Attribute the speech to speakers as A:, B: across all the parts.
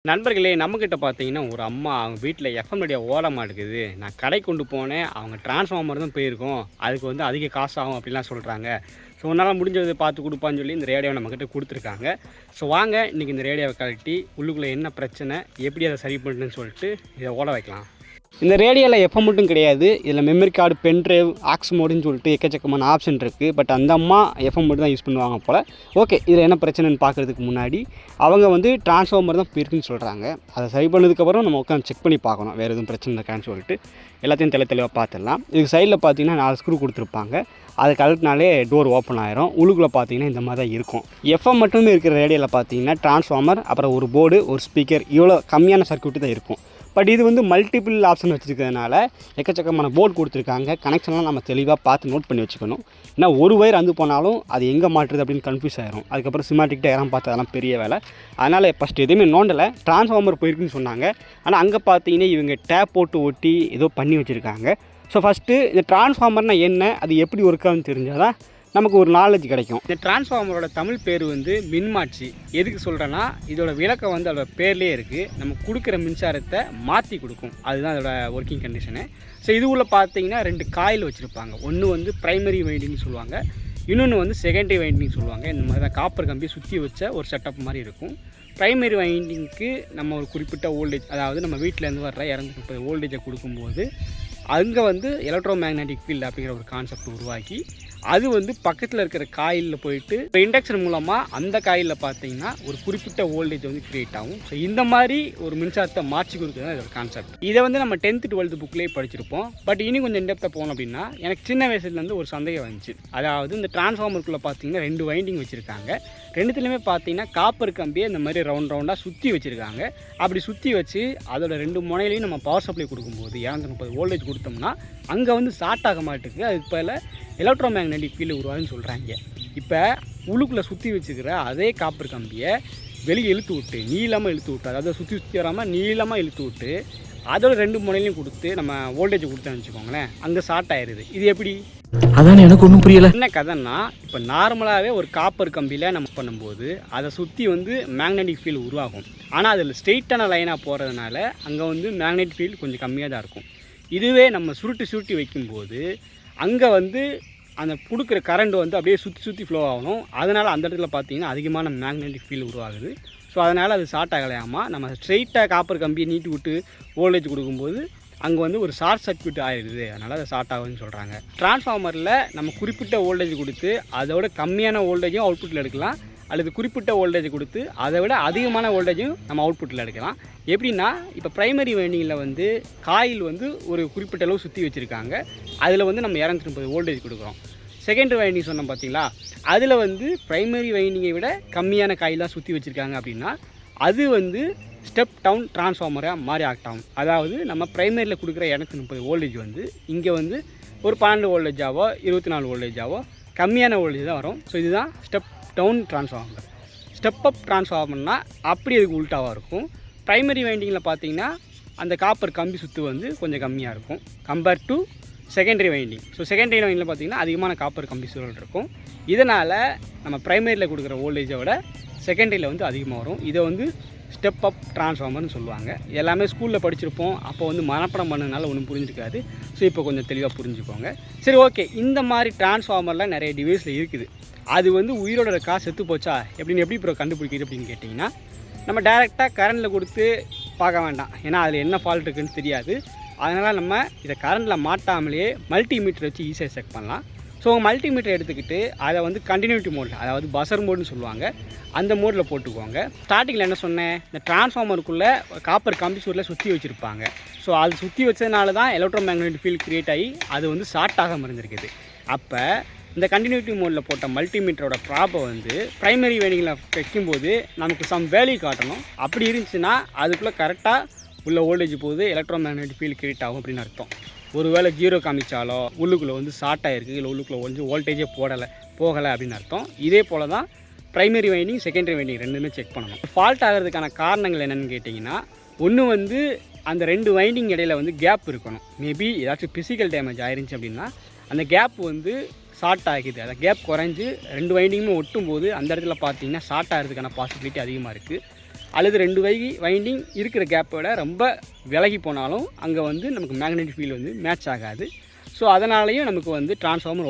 A: நண்பர்களே, நம்மக்கிட்ட பார்த்தீங்கன்னா, ஒரு அம்மா அவங்க வீட்ல எஃப்எம் ரேடியோ ஓட மாட்டேங்குது. நான் கடைக்கு கொண்டு போனேன். அவங்க டிரான்ஸ்ஃபார்மர் தான் போயிருக்கும். அதுக்கு வந்து அதிக காசு ஆகும் அப்படிலாம் சொல்றாங்க. ஸோ, உன்னால முடிஞ்சத பார்த்து குடுப்பான்னு சொல்லி இந்த ரேடியோவ நம்மக்கிட்ட குடுத்துருக்காங்க. ஸோ, வாங்க இன்னைக்கு இந்த ரேடியோவ கழட்டி உள்ளுக்குள்ள என்ன பிரச்சனை, எப்படி அத சரி பண்ணணும்னு சொல்லிட்டு இத ஓட வைக்கலாம். இந்த ரேடியோவில் எஃப்எம் மட்டும் கிடையாது. இதில் memory card, pen drive, aux மோடுன்னு சொல்லிட்டு எக்கச்சக்கமான ஆப்ஷன் இருக்குது. பட் அந்த அம்மா எஃப்எம் மட்டும் தான் யூஸ் பண்ணுவாங்க போல். ஓகே, இதில் என்ன பிரச்சனைன்னு பார்க்குறதுக்கு முன்னாடி அவங்க வந்து டிரான்ஸ்ஃபார்மர் தான் போயிருக்குன்னு சொல்கிறாங்க. அதை சரி பண்ணதுக்கப்புறம் நம்ம உட்காந்து செக் பண்ணி பார்க்கணும், வேறு எதுவும் பிரச்சனை இருக்கான்னு சொல்லிட்டு எல்லாத்தையும் தெளிவாக பார்த்துடலாம். இதுக்கு சைடில் பார்த்தீங்கன்னா 4 ஸ்க்ரூ கொடுத்துருப்பாங்க. அதை கழட்டினாலே டோர் ஓப்பன் ஆயிரும். உள்ளுக்குள்ளே பார்த்தீங்கன்னா இந்த மாதிரி தான் இருக்கும். எஃப்எம் மட்டுமே இருக்கிற ரேடியோவில் பார்த்தீங்கன்னா டிரான்ஸ்ஃபார்மர், அப்புறம் ஒரு போர்டு, ஒரு ஸ்பீக்கர், இவ்வளோ கம்மியான சர்க்யூட்டு தான் இருக்கும். பட் இது வந்து மல்டிபிள் ஆப்ஷன் வச்சுருக்கிறதுனால எக்கச்சக்கமான போர்டு கொடுத்துருக்காங்க. கனெக்ஷன்லாம் நம்ம தெளிவாக பார்த்து நோட் பண்ணி வச்சுக்கணும். ஏன்னா ஒரு ஒயர் அந்து போனாலும் அது எங்கே மாட்டுறது அப்படின்னு கன்ஃபியூஸ் ஆகிரும். அதுக்கப்புறம் சிமாட்டிக் டயராக பார்த்து அதெல்லாம் பெரிய வேலை. அதனால் ஃபஸ்ட்டு எதுவுமே நோண்டலை. டிரான்ஸ்ஃபார்மர் போயிருக்குன்னு சொன்னாங்க. ஆனால் அங்கே பார்த்தீங்கன்னா இவங்க டேப் போட்டு ஒட்டி ஏதோ பண்ணி வச்சுருக்காங்க. ஸோ ஃபஸ்ட்டு இந்த டிரான்ஸ்ஃபார்மர்னால் என்ன, அது எப்படி ஒர்க் ஆகுதுன்னு தெரிஞ்சால் தான் நமக்கு ஒரு நாலேஜ் கிடைக்கும். இந்த டிரான்ஸ்ஃபார்மரோட தமிழ் பேர் வந்து மின்மாற்றி. எதுக்கு சொல்கிறேன்னா, இதோட விளக்கம் வந்து அதோட பேர்லேயே இருக்குது. நம்ம கொடுக்குற மின்சாரத்தை மாற்றி கொடுக்கும். அதுதான் அதோட ஒர்க்கிங் கண்டிஷனு. ஸோ இது உள்ள பார்த்தீங்கன்னா 2 காயில் வச்சுருப்பாங்க. ஒன்று வந்து ப்ரைமரி வைண்டிங்னு சொல்லுவாங்க, இன்னொன்று வந்து செகண்டரி வைண்டிங் சொல்லுவாங்க. இந்த மாதிரி தான் காப்பர் கம்பியை சுற்றி வச்ச ஒரு செட்டப் மாதிரி இருக்கும். ப்ரைமரி வைண்டிங்க்கு நம்ம ஒரு குறிப்பிட்ட வோல்டேஜ், அதாவது நம்ம வீட்டிலேருந்து வர்ற 230 வோல்டேஜை கொடுக்கும்போது அங்கே வந்து எலக்ட்ரோ மேக்னெட்டிக் ஃபீல்டு அப்படிங்கிற ஒரு கான்செப்ட் உருவாக்கி அது வந்து பக்கத்தில் இருக்கிற காயிலில் போயிட்டு இண்டக்ஷன் மூலமாக அந்த காயிலில் பார்த்தீங்கன்னா ஒரு குறிப்பிட்ட வோல்டேஜ் வந்து க்ரியேட் ஆகும். ஸோ இந்த மாதிரி ஒரு மின்சாரத்தை மாற்றி கொடுக்குறது தான் இதோட கான்செப்ட். இதை வந்து நம்ம 10th 12th புக்லேயே படிச்சிருப்போம். பட் இனி கொஞ்சம் இன்டெப்த்தாக போனோம் அப்படின்னா, எனக்கு சின்ன வயசுலேருந்து ஒரு சந்தேகம் வந்துச்சு. அதாவது இந்த டிரான்ஸ்ஃபார்மருக்குள்ளே பார்த்தீங்கன்னா 2 வைண்டிங் வச்சுருக்காங்க. ரெண்டுத்துலேயுமே பார்த்தீங்கன்னா காப்பர் கம்பியை இந்த மாதிரி ரவுண்டாக சுற்றி வச்சுருக்காங்க. அப்படி சுற்றி வச்சு அதோட 2 முனையிலையும் நம்ம பவர் சப்ளை கொடுக்கும்போது 230 வோல்டேஜ் கொடுத்தோம்னா அங்கே வந்து ஷார்ட் ஆக மாட்டேங்குது. அதுக்கு பதில் எலக்ட்ரோ மேக்னெட்டிக் ஃபீல்டு உருவாகுன்னு சொல்கிறாங்க. இப்போ உள்ளுக்குள்ளே சுற்றி வச்சுக்கிற அதே காப்பர் கம்பியை வெளியே இழுத்து விட்டு நீளமாக இழுத்து விட்டு, அதாவது சுற்றி வராமல் நீளமாக இழுத்து விட்டு அதோட 2 முனையிலையும் கொடுத்து நம்ம வோல்டேஜ் கொடுத்தோன்னு வச்சுக்கோங்களேன், அங்கே ஷார்ட் ஆயிடுது. இது எப்படி?
B: அதான் எனக்கு ஒன்றும் புரியல.
A: என்ன கதைன்னா, இப்போ நார்மலாகவே ஒரு காப்பர் கம்பியில் நம்ம பண்ணும்போது அதை சுற்றி வந்து மேக்னெட்டிக் ஃபீல்டு உருவாகும். ஆனால் அதில் ஸ்ட்ரெயிட்டான லைனாக போகிறதுனால அங்கே வந்து மேக்னெட்டிக் ஃபீல்டு கொஞ்சம் கம்மியாக தான் இருக்கும். இதுவே நம்ம சுருட்டி வைக்கும்போது அங்கே வந்து அந்த கொடுக்குற கரண்ட் வந்து அப்படியே சுற்றி ஃப்ளோ ஆகணும். அதனால் அந்த இடத்துல பார்த்தீங்கன்னா அதிகமான மேக்னெட்டிக் ஃபீல்டு உருவாகுது. ஸோ அதனால் அது ஷார்ட் ஆகலையாமல் நம்ம ஸ்ட்ரெயிட்டாக காப்பர் கம்பியை நீட்டி விட்டு வோல்டேஜ் கொடுக்கும்போது அங்கே வந்து ஒரு ஷார்ட் சர்க்யூட் ஆகிடுது. அதனால் அதை ஷார்ட் ஆகுதுன்னு சொல்கிறாங்க. டிரான்ஸ்ஃபார்மரில் நம்ம குறிப்பிட்ட வோல்டேஜ் கொடுத்து அதோட கம்மியான வோல்டேஜும் அவுட்புட்டில் எடுக்கலாம், அல்லது குறிப்பிட்ட வோல்டேஜ் கொடுத்து அதை விட அதிகமான வோல்டேஜும் நம்ம அவுட்புட்டில் எடுக்கலாம். எப்படின்னா, இப்போ ப்ரைமரி வைண்டிங்கில் வந்து காயில் வந்து ஒரு குறிப்பிட்ட அளவு சுற்றி வச்சுருக்காங்க. அதில் வந்து நம்ம 230 வோல்டேஜ் கொடுக்குறோம். செகண்டரி வைண்டிங் சொன்னோம் பார்த்தீங்களா, அதில் வந்து ப்ரைமரி வைண்டிங்கை விட கம்மியான காயில் தான் சுற்றி வச்சுருக்காங்க. அப்படின்னா அது வந்து ஸ்டெப் டவுன் டிரான்ஸ்ஃபார்மராக மாறி ஆக்டாகும். அதாவது நம்ம ப்ரைமரியில் கொடுக்குற 230 வோல்டேஜ் வந்து இங்கே வந்து ஒரு 12 வோல்டேஜாவோ 24 வோல்டேஜாவோ கம்மியான வோல்டேஜ் தான் வரும். ஸோ இதுதான் step down transformer. Step up டிரான்ஸ்ஃபார்மர்னால் அப்படி அதுக்கு உல்ட்டாவாக இருக்கும். ப்ரைமரி வைண்டிங்கில் பார்த்தீங்கன்னா அந்த காப்பர் கம்பி சுற்று வந்து கொஞ்சம் கம்மியாக இருக்கும் compared to secondary winding. So secondary வைண்டிங்கில் பார்த்தீங்கன்னா அதிகமான காப்பர் கம்பி சுழல் இருக்கும். இதனால் நம்ம ப்ரைமரியில் கொடுக்குற வோல்டேஜை விட செகண்டரியில் வந்து அதிகமாக வரும். இதை வந்து ஸ்டெப் அப் டிரான்ஸ்ஃபார்மர்னு சொல்லுவாங்க. எல்லாமே ஸ்கூலில் படிச்சிருப்போம். அப்போ வந்து மனப்படம் பண்ணதுனால ஒன்றும் புரிஞ்சிருக்காது. ஸோ இப்போ கொஞ்சம் தெளிவாக புரிஞ்சுக்கோங்க. சரி, ஓகே. இந்த மாதிரி டிரான்ஸ்ஃபார்மர்லாம் நிறைய டிவைஸில் இருக்குது. அது வந்து உயிரோட காசு செத்து போச்சா எப்படி ப்ரோ கண்டுபிடிக்கிது அப்படின்னு கேட்டிங்கன்னா, நம்ம டைரெக்டாக கரண்டில் கொடுத்து பார்க்க வேண்டாம். ஏன்னா அதில் என்ன ஃபால்ட் இருக்குதுன்னு தெரியாது. அதனால் நம்ம இதை கரண்டில் மாட்டாமலேயே மல்டிமீட்டர் வச்சு ஈஸியாக செக் பண்ணலாம். ஸோ மல்டிமீட்டர் எடுத்துக்கிட்டு அதை வந்து கண்டினியூட்டி மோடில், அதாவது பஸர் மோடுன்னு சொல்லுவாங்க, அந்த மோடில் போட்டுக்குவாங்க. ஸ்டார்டிங்கில் என்ன சொன்னேன், இந்த டிரான்ஸ்ஃபார்மருக்குள்ளே காப்பர் கம்பி சூரில் சுற்றி வச்சுருப்பாங்க. ஸோ அது சுற்றி வச்சதுனால தான் எலக்ட்ரோ மேக்னெட்டிக் ஃபீல்டு க்ரியேட் ஆகி அது வந்து ஷார்ட் ஆகாமல் இருந்திருக்குது. அப்போ இந்த கண்டினியூட்டி மோடில் போட்ட மல்டிமீட்டரோட ப்ராப்பை வந்து ப்ரைமரி வைண்டிங்கில் வைக்கும்போது நமக்கு சம் வேல்யூ காட்டணும். அப்படி இருந்துச்சுன்னா அதுக்குள்ளே கரெக்டாக உள்ள வோல்டேஜ் போகுது, எலக்ட்ரோ மேக்னெட்டிக் ஃபீல்டு க்ரியேட் ஆகும் அப்படின்னு அர்த்தம். ஒருவேளை 0 காமிச்சாலோ உள்ளுக்குள்ளே வந்து ஷார்ட் ஆகிருக்கு, இல்லை உள்ளுக்குள்ளே கொஞ்சம் வோல்டேஜே போகலை அப்படின்னு அர்த்தம். இதே போல் தான் ப்ரைமரி வைண்டிங் செகண்டரி வைண்டிங் ரெண்டுமே செக் பண்ணணும். ஃபால்ட் ஆகிறதுக்கான காரணங்கள் என்னென்னு கேட்டிங்கன்னா, ஒன்று வந்து அந்த 2 வைண்டிங் இடையில வந்து கேப் இருக்கணும். மேபி ஏதாச்சும் ஃபிசிக்கல் டேமேஜ் ஆயிருந்துச்சு அப்படின்னா அந்த கேப் வந்து ஷார்ட் ஆகிது. அந்த கேப் குறைஞ்சி 2 வைண்டிங்குமே ஒட்டும் போது அந்த இடத்துல பார்த்தீங்கன்னா ஷார்ட் ஆகிறதுக்கான பாசிபிலிட்டி அதிகமாக இருக்குது. அல்லது 2 வைண்டிங் இருக்கிற கேப்பை விட ரொம்ப விலகி போனாலும் அங்கே வந்து நமக்கு மேக்னெட்டிக் ஃபீல்டு வந்து மேட்ச் ஆகாது. ஸோ அதனாலேயும் நமக்கு வந்து டிரான்ஸ்ஃபார்மர்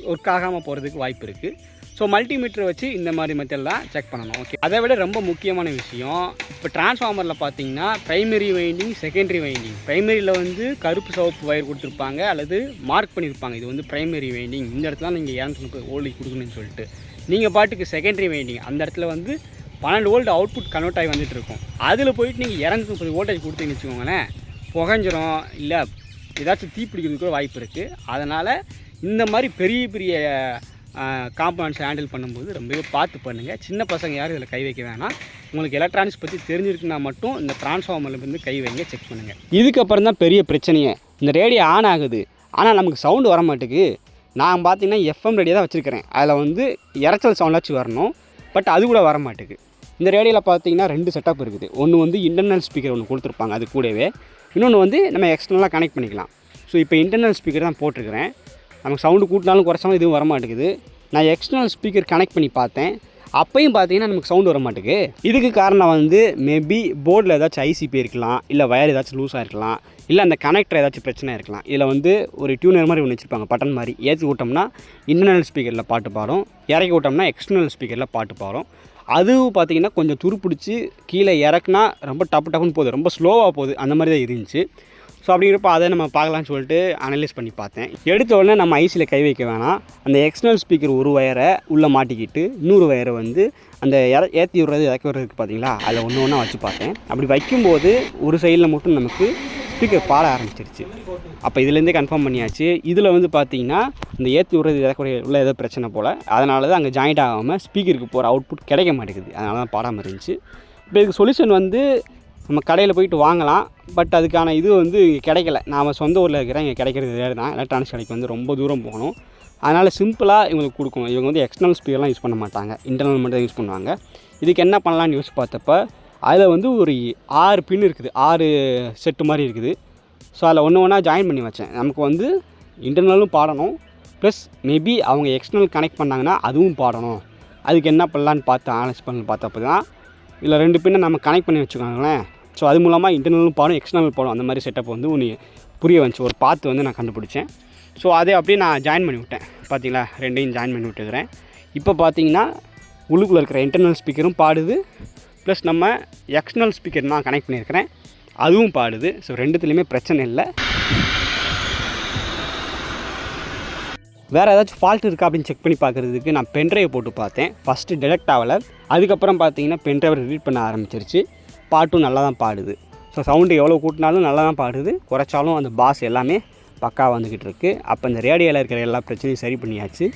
A: ஒர்க் ஆகாமல் போகிறதுக்கு வாய்ப்பு இருக்குது. ஸோ மல்டிமீட்டரை வச்சு இந்த மாதிரி மெத்தட்லாம் செக் பண்ணணும். ஓகே, அதை விட ரொம்ப முக்கியமான விஷயம், இப்போ டிரான்ஸ்ஃபார்மரில் பார்த்தீங்கன்னா ப்ரைமரி வைண்டிங், செகண்டரி வைண்டிங். ப்ரைமரியில் வந்து கருப்பு சிவப்பு வயர் கொடுத்துருப்பாங்க அல்லது மார்க் பண்ணியிருப்பாங்க, இது வந்து ப்ரைமரி வைண்டிங், இந்த இடத்துல நீங்கள் 230 வோல்ட் கொடுக்கணும்னு சொல்லிட்டு. நீங்கள் பாட்டுக்கு செகண்டரி வைண்டிங் அந்த இடத்துல வந்து 12 வோல்ட் அவுட்புட் கன்வெர்ட் ஆகி வந்துட்டு இருக்கும். அதில் போயிட்டு நீங்கள் 230 வோல்டேஜ் கொடுத்தீங்கன்னு வச்சுக்கோங்களேன், புகஞ்சிரும், இல்லை ஏதாச்சும் தீப்பிடிக்கிறதுக்கு கூட வாய்ப்பு இருக்குது. அதனால் இந்த மாதிரி பெரிய பெரிய காம்பனன்ட்ஸ் ஹேண்டில் பண்ணும்போது ரொம்பவே பார்த்து பண்ணுங்கள். சின்ன பசங்க யாரும் இதில் கை வைக்க வேணாம். உங்களுக்கு எலக்ட்ரானிக்ஸ் பற்றி தெரிஞ்சிருக்குன்னா மட்டும் இந்த டிரான்ஸ்ஃபார்மர்லேருந்து கை வைங்க, செக் பண்ணுங்கள். இதுக்கப்புறம் தான் பெரிய பிரச்சனையே, இந்த ரேடியோ ஆன் ஆகுது ஆனால் நமக்கு சவுண்டு வர மாட்டேங்குது. நான் பார்த்தீங்கன்னா எஃப்எம் ரேடியோ தான் வச்சுருக்கிறேன், அதில் வந்து இரைச்சல் சவுண்டாச்சும் வரணும், பட் அது கூட வர மாட்டேங்குது. இந்த ரேடியோவில் பார்த்தீங்கன்னா 2 செட்டப் இருக்குது. ஒன்று வந்து இன்டர்னல் ஸ்பீக்கர் ஒன்று கொடுத்துருப்பாங்க, அது கூடவே இன்னொன்று வந்து நம்ம எக்ஸ்டர்னலாக கனெக்ட் பண்ணிக்கலாம். ஸோ இப்போ இன்டர்னல் ஸ்பீக்கர் தான் போட்டிருக்கிறேன். நமக்கு சவுண்டு கூட்டினாலும் குறைச்சாலும் எதுவும் வர மாட்டேங்குது. நான் எக்ஸ்டர்னல் ஸ்பீக்கர் கனெக்ட் பண்ணி பார்த்தேன், அப்பையும் பார்த்தீங்கன்னா நமக்கு சவுண்டு வர மாட்டேங்குது. இதுக்கு காரணம் வந்து மேபி போர்டில் ஏதாச்சும் ஐசி போயிருக்கலாம், இல்லை வயர் ஏதாச்சும் லூஸாக இருக்கலாம், இல்லை அந்த கனெக்டர் ஏதாச்சும் பிரச்சனை இருக்கலாம். இதில் வந்து ஒரு டியூனர் மாதிரி ஒன்று வச்சுருப்பாங்க, பட்டன் மாதிரி. ஏற்றி விட்டோம்னா இன்டர்னல் ஸ்பீக்கரில் பாட்டு பாடும், இறக்கி விட்டோம்னா எக்ஸ்டர்னல் ஸ்பீக்கரில் பாட்டு பாடும். அதுவும் பார்த்தீங்கன்னா கொஞ்சம் துருப்பிடிச்சி கீழே இறக்குனா ரொம்ப டப்புன்னு போகுது, ரொம்ப ஸ்லோவாக போகுது, அந்த மாதிரி தான் இருந்துச்சு. ஸோ அப்படிங்கிறப்ப அதை நம்ம பார்க்கலான்னு சொல்லிட்டு அனலைஸ் பண்ணி பார்த்தேன். எடுத்த உடனே நம்ம ஐசியில் கை வைக்க வேணாம். அந்த எக்ஸ்டர்னல் ஸ்பீக்கர் ஒரு வயரை உள்ளே மாட்டிக்கிட்டு இன்னொரு வயரை வந்து அந்த ஏற்றி விடுறது இறக்கி விடுறதுக்கு பார்த்தீங்களா, அதில் ஒன்று வச்சு பார்த்தேன். அப்படி வைக்கும்போது ஒரு சைடில் மட்டும் நமக்கு ஸ்பீக்கர் பாட ஆரம்பிச்சிருச்சு. அப்போ இதுலேருந்தே கன்ஃபார்ம் பண்ணியாச்சு. இதில் வந்து பார்த்தீங்கன்னா இந்த ஏற்றி விடுறது இறக்குற உள்ள ஏதோ பிரச்சனை போல், அதனால தான் அங்கே ஜாயிண்ட் ஆகாமல் ஸ்பீக்கருக்கு போகிற அவுட்புட் கிடைக்க மாட்டேங்குது, அதனால தான் பாடாமல் இருந்துச்சு. இப்போ இதுக்கு சொல்யூஷன் வந்து நம்ம கடையில் போயிட்டு வாங்கலாம், பட் அதுக்கான இது வந்து கிடைக்கல. நான் சொந்த ஊரில் இருக்கிறேன், இங்கே கிடைக்கிறது வேறு தான். எலக்ட்ரானிக்ஸ் கடைக்கு வந்து ரொம்ப தூரம் போகணும். அதனால் சிம்பிளாக இவங்களுக்கு கொடுக்கணும். இவங்க வந்து எக்ஸ்டர்னல் ஸ்பீக்கர்லாம் யூஸ் பண்ண மாட்டாங்க, இன்டர்னல் மட்டும் தான் யூஸ் பண்ணுவாங்க. இதுக்கு என்ன பண்ணலான்னு யோசிச்சு பார்த்தப்ப அதில் வந்து ஒரு 6 பின் இருக்குது, 6 செட்டு மாதிரி இருக்குது. ஸோ அதில் ஒன்றா ஜாயின் பண்ணி வச்சேன். நமக்கு வந்து இன்டர்னலும் பாடணும், ப்ளஸ் மேபி அவங்க எக்ஸ்டர்னல் கனெக்ட் பண்ணாங்கன்னா அதுவும் பாடணும். அதுக்கு என்ன பண்ணலான்னு பார்த்து அனலைஸ் பண்ணி பார்த்தப்போ தான் இதில் 2 பின்னை நம்ம கனெக்ட் பண்ணி வச்சுக்கோங்களேன். ஸோ அது மூலமாக இன்டர்னலும் பாடும், எக்ஸ்டர்னல் பாடும், அந்த மாதிரி செட்டப் வந்து ஒன்று புரிய வந்துச்சு, ஒரு பார்த்து வந்து நான் கண்டுபிடிச்சேன். ஸோ அதே அப்படியே நான் ஜாயின் பண்ணி விட்டேன். பார்த்தீங்களா, 2ஐயும் ஜாயின் பண்ணி விட்டுக்கிறேன். இப்போ பார்த்தீங்கன்னா உள்ளுக்குள்ளே இருக்கிற இன்டர்னல் ஸ்பீக்கரும் பாடுது, ப்ளஸ் நம்ம எக்ஸ்டர்னல் ஸ்பீக்கர் நான் கனெக்ட் பண்ணியிருக்கிறேன், அதுவும் பாடுது. ஸோ 2துலேயுமே பிரச்சனை இல்லை. வேறு ஏதாச்சும் ஃபால்ட் இருக்கா அப்படின்னு செக் பண்ணி பார்க்குறதுக்கு நான் பென்ட்ரைவ் போட்டு பார்த்தேன். ஃபஸ்ட்டு டிடெக்ட் ஆகலை, அதுக்கப்புறம் பார்த்தீங்கன்னா பென்ட்ரைவை ரீட் பண்ண ஆரம்பிச்சிருச்சு. பாட்டும் நல்லா தான் பாடுது. ஸோ சவுண்டு எவ்வளோ கூட்டினாலும் நல்லா தான் பாடுது, குறைச்சாலும் அந்த பாஸ் எல்லாமே பக்கா வந்துக்கிட்டு இருக்குது. அப்போ இந்த ரேடியோவில் இருக்கிற எல்லா பிரச்சனையும் சரி பண்ணியாச்சு.